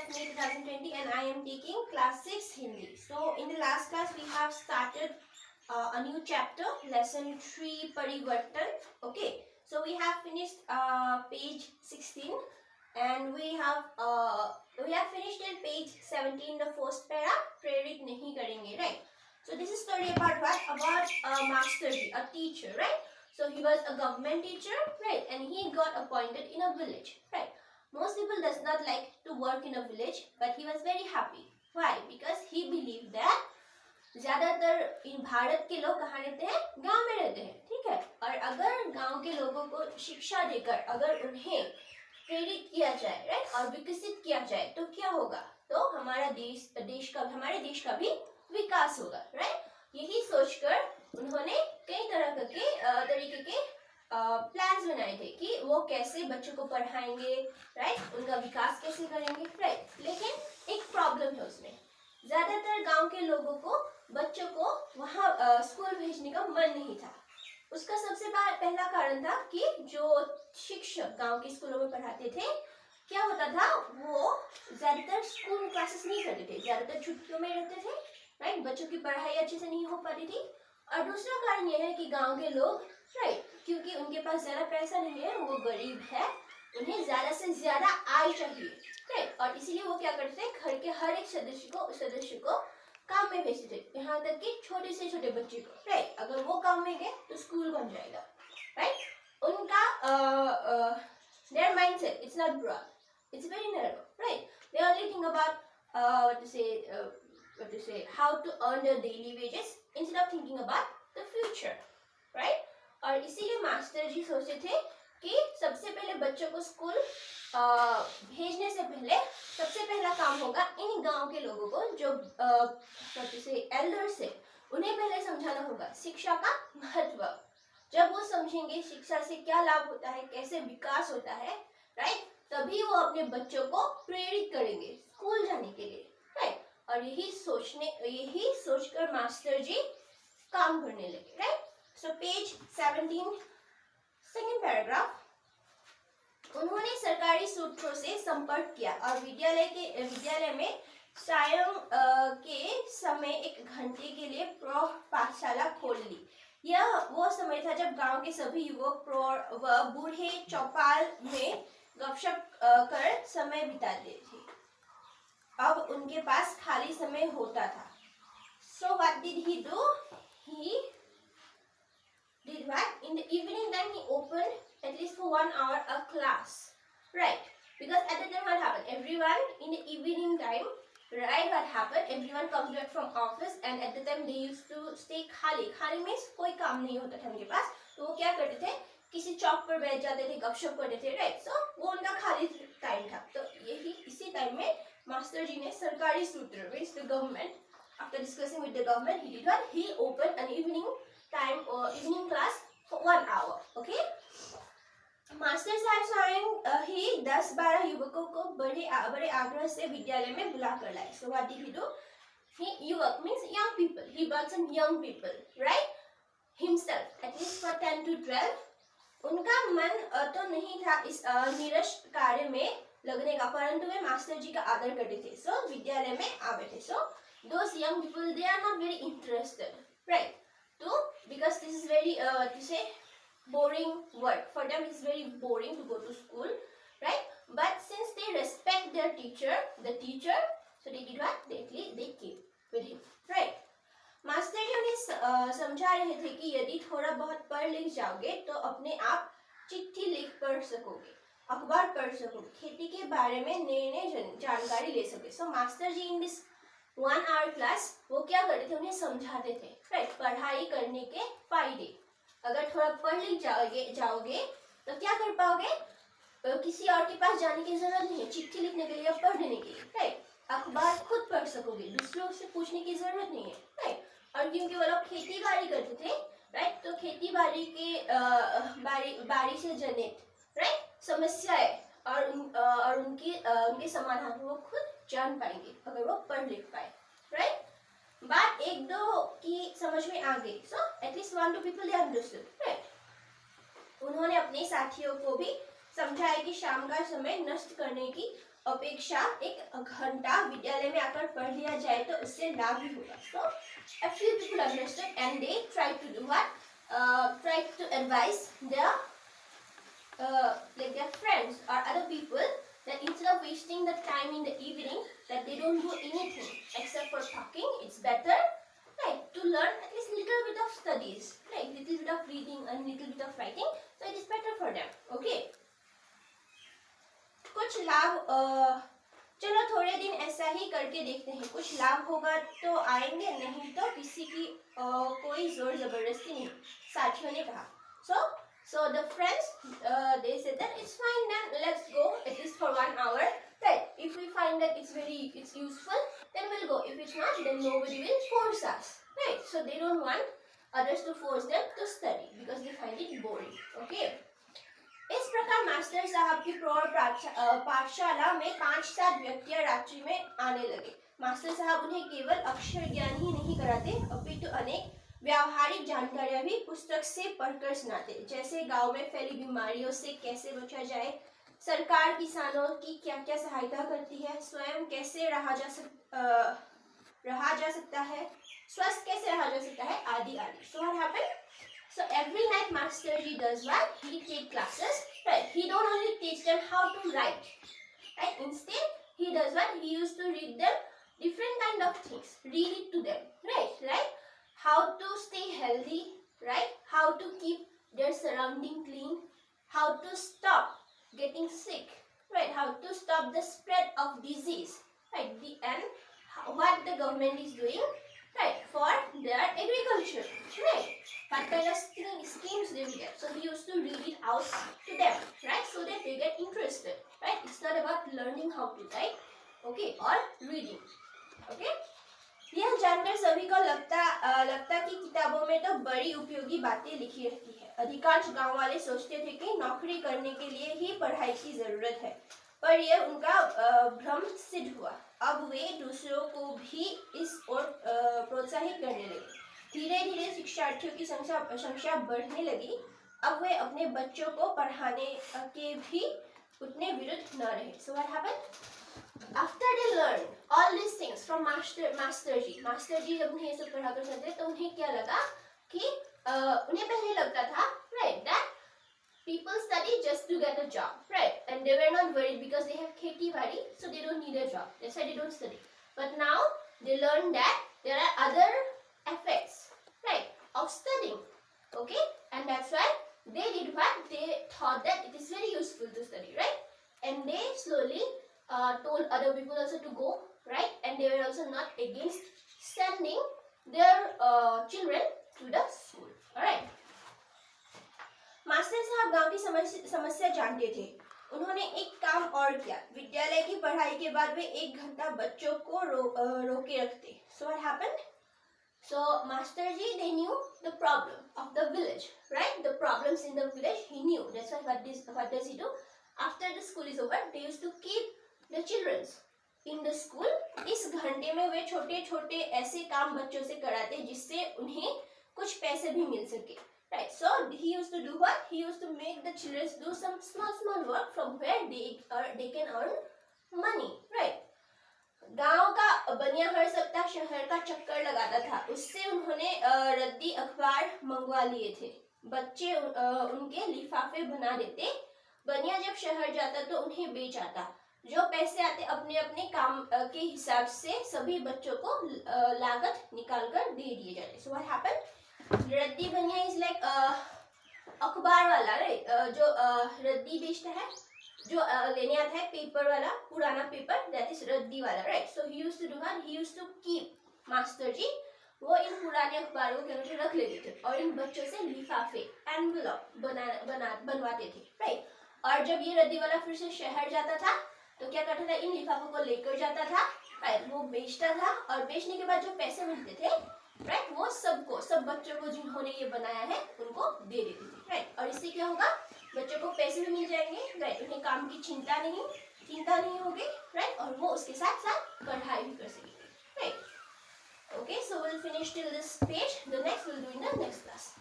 that's May 2020 and I am taking class 6 Hindi. So in the last class we have started a new chapter, lesson 3 Parivartan. Okay, so we have finished page 16 and we have finished in page 17 the first para, Prerit nahi karenge, right? So this is story about what? About Master Ji, a teacher, right? So he was a government teacher, right? And he got appointed in a village, right? Most people does not like to work in a village, but he was very happy. Why? Because he believed that ज्यादातर इन भारत के लोग कहाँ रहते हैं? गांव में रहते हैं, ठीक है? और अगर गांव के लोगों को शिक्षा देकर अगर उन्हें प्रेरित किया जाए, राइट, और विकसित किया जाए तो क्या होगा? तो हमारे देश का भी विकास होगा, राइट? यही सोचकर उन्होंने कई तरीके के प्लान्स बनाए थे कि वो कैसे बच्चों को पढ़ाएंगे, राइट, उनका विकास कैसे करेंगे, राइट. लेकिन एक प्रॉब्लम है उसमें. ज्यादातर गांव के लोगों को बच्चों को वहाँ स्कूल भेजने का मन नहीं था. उसका सबसे पहला कारण था कि जो शिक्षक गांव के स्कूलों में पढ़ाते थे, क्या होता था, वो ज्यादातर स्कूल में क्लासेस नहीं करते थे, ज्यादातर छुट्टियों में रहते थे, राइट. बच्चों की पढ़ाई अच्छे से नहीं हो पाती थी. और दूसरा कारण यह है कि गांव के लोग, राइट, क्योंकि उनके पास ज्यादा पैसा नहीं है, वो गरीब है, उन्हें ज्यादा से ज्यादा आय चाहिए, राइट. और इसीलिए वो क्या करते थे, घर के हर एक सदस्य को काम में भेजते थे, यहाँ तक कि छोटे से छोटे बच्चे को, राइट. अगर वो काम में गए तो स्कूल बन जाएगा, राइट. उनका their mindset, it's not broad, it's very narrow, right. They only think about what to say, how to earn their daily wages instead of thinking about the future, right. और इसीलिए master जी सोचते थे कि सबसे पहले बच्चों को स्कूल भेजने से पहले सबसे पहला काम होगा इन गांव के लोगों को जो एल्डर्स है, उन्हें पहले समझाना होगा शिक्षा का महत्व. जब वो समझेंगे शिक्षा से क्या लाभ होता है, कैसे विकास होता है, राइट, तभी वो अपने बच्चों को प्रेरित करेंगे स्कूल जाने के लिए, राइट. और यही सोचकर मास्टर जी काम करने लगे, right. So page 17 second paragraph. उन्होंने सरकारी सूत्रों से संपर्क किया और विद्यालय में सायं के समय 1 घंटे के लिए पाठशाला खोल ली. यह वो समय था जब गांव के सभी युवक व बूढ़े चौपाल में गपशप कर समय बिताते थे. अब उनके पास खाली समय होता था. So what did he do? He did what? In the evening time he opened at least for 1 hour a class, right? Because at the time what happened? Everyone in the evening time, right, what happened? Everyone comes back from office and at the time they used to stay खाली means कोई काम नहीं होता था उनके पास, तो वो क्या करते थे, किसी चौक पर बैठ जाते थे, गपशप करते थे, राइट. सो वो उनका खाली टाइम था. तो इसी टाइम में मास्टर जी ने सरकारी सूत्र means the government, after discussing with the government, he did what? He opened an evening class for 1 hour. Okay. Master साहब स्वयं ही 10-12 युवकों को बड़े आग्रह से विद्यालय में बुला कर लाए. So what did he do? युवक means young people. He brought some young people, right? Himself, at least for 10 to 12. उनका मन तो नहीं था इस नीरस कार्य में लगने का, परंतु वे मास्टर जी का आदर करते थे. So विद्यालय में आ बैठे. So those young people, they are not very interested, right? So because this is very boring work for them, it's very boring to go to school, right? But since they respect their teacher, so they did what? They came with him, right? Master ji उन्हें समझा रहे थे कि यदि थोड़ा बहुत पढ़ लिख जाओगे तो अपने आप चिट्ठी लिख पढ़ सकोगे, अखबार पढ़ सकोगे, खेती के बारे में नई जानकारी ले सकोगे. So master ji in this 1 hour class वो क्या करते थे, उन्हें समझाते थे, राइट, पढ़ाई करने के फायदे. अगर थोड़ा पढ़ लिख जाओगे तो क्या कर पाओगे, किसी और के पास जाने की जरूरत नहीं है चिट्ठी लिखने के लिए या पढ़ने के लिए, राइट. अखबार खुद पढ़ सकोगे, दूसरों से पूछने की जरूरत नहीं है, राइट. और क्योंकि वो लोग खेती बाड़ी करते थे, राइट, तो खेती बाड़ी के बाड़ी से जनित, राइट, समस्याएं और उनके समाधान वो खुद जान पाएंगे अगर वो पढ़ लिख पाए, राइट. बात 1-2 की समझ में आ गई. So at least 1-2 people they understood, right. उन्होंने अपने साथियों को भी समझाया कि शाम का समय नष्ट करने की अपेक्षा एक घंटा विद्यालय में आकर पढ़ लिया जाए तो उससे लाभ भी होगा. So a few people understood and they tried to do what? Tried to advise their like their friends or other people that instead of wasting the time in the evening, that they don't do anything except for talking. It's better, right, to learn at least little bit of studies, right, little bit of reading and little bit of writing. So it is better for them. Okay. कुछ लाभ चलो थोड़े दिन ऐसा ही करके देखते हैं. कुछ लाभ होगा तो आएंगे, नहीं तो किसी की कोई जोर जबरदस्ती नहीं. साथियों ने कहा. So the friends they said that it's fine, then let's go at least for 1 hour. Right? If we find that it's useful, then we'll go. If it's not, then nobody will force us. Right? So they don't want others to force them to study because they find it boring. Okay? इस प्रकार master साहब की प्रौढ़ पाठशाला में 5-7 व्यक्ति रात्रि में आने लगे. मास्टर साहब उन्हें केवल अक्षर ज्ञान ही नहीं कराते, अपितु अनेक व्यावहारिक जानकारियां भी पुस्तक से पढ़कर सुनाते. जैसे गांव में फैली बीमारियों से कैसे बचा जाए, सरकार किसानों की क्या क्या सहायता करती है, स्वयं कैसे रहा जा सकता है, स्वस्थ कैसे रहा जा सकता है, आदि आदि. So what happened? So every night Master Ji does what? He take classes. Right? He don't only teach them how to write. Right? Instead, he does what? He used to read them different kind of things. Read it to them. Right? Right? How to stay healthy. Right? How to keep their surrounding clean. How to stop getting sick. Right? How to stop the spread of disease. Right? And what the government is doing. Right, for their agriculture. Right, what kind of schemes they will get. So he used to read it out to them, right, so that they get interested. Right, it's not about learning how to write, okay, or reading. Okay, यह जानकर सभी को लगता कि किताबों में तो बड़ी उपयोगी बातें लिखी रहती है. अधिकांश गांव वाले सोचते थे कि नौकरी करने के लिए ही पढ़ाई की जरूरत है, पर यह उनका भ्रम सिद्ध हुआ. अब वे दूसरों को भी इस ओर प्रोत्साहित करने लगे. धीरे धीरे शिक्षार्थियों की संख्या बढ़ने लगी. अब वे अपने बच्चों को पढ़ाने के भी उतने विरुद्ध न रहे. So what happened? After they learned all these things from Master Ji जब उन्हें ये सब पढ़ा कर सकते तो उन्हें क्या लगा कि उन्हें पहले लगता था, right, that people study just to get a job, right? And they were not worried because they have खेती बाड़ी, so they don't need a job. That's why they don't study. But now they learn that there are other effects, right, of studying. Okay, and that's why they did what? They thought that it is very useful to study, right? And they slowly told other people also to go, right? And they were also not against sending their children to the school. All right. Master साहब गांव की समस्या जानते थे. उन्होंने एक काम और किया. विद्यालय की पढ़ाई के बाद वे 1 घंटा बच्चों को रोके रखते. So what happened? So Master Ji, they knew the problem of the village, right? The problems in the village he knew. That's why what does he do? After the school is over, they used to keep the children in the school. इस घंटे में वे छोटे छोटे ऐसे काम बच्चों से कराते जिससे उन्हें कुछ पैसे भी मिल सके. Right, so he used to do what? He used to make the children do some small work from where they can earn money, right? गांव का बनिया हर सप्ताह शहर का चक्कर लगाता था. उससे उन्होंने रद्दी अखबार मंगवा लिए थे. बच्चे उनके लिफाफे बना देते. बनिया जब शहर जाता तो उन्हें बेच आता. जो पैसे आते अपने अपने काम के हिसाब से सभी बच्चों को लागत निकाल कर दे दिए जाते. So what happened? रद्दी बनिया इज लाइक अखबार वाला, राइट, जो रद्दी बेचता है, जो लेने आता है पेपर वाला, पुराना पेपर, दैट इज रद्दी वाला, right. So he used to do what? He used to keep. Master ji वो इन पुराने अखबारों को क्या रख लेते थे और इन बच्चों से लिफाफे, एनवेलप बनवाते थे, राइट. और जब ये रद्दी वाला फिर से शहर जाता था तो क्या करता था? इन लिफाफों को लेकर जाता था, राइट, वो बेचता था और बेचने के बाद जो पैसे मिलते थे, राइट, वो सब बच्चों को जिन्होंने ये बनाया है उनको दे देती थी, राइट. और इससे क्या होगा? बच्चों को पैसे भी मिल जाएंगे, राइट, उन्हें काम की चिंता नहीं होगी, राइट, और वो उसके साथ साथ पढ़ाई भी कर सकेंगे, right. Okay, so will finish till this page. The next will do in the next class.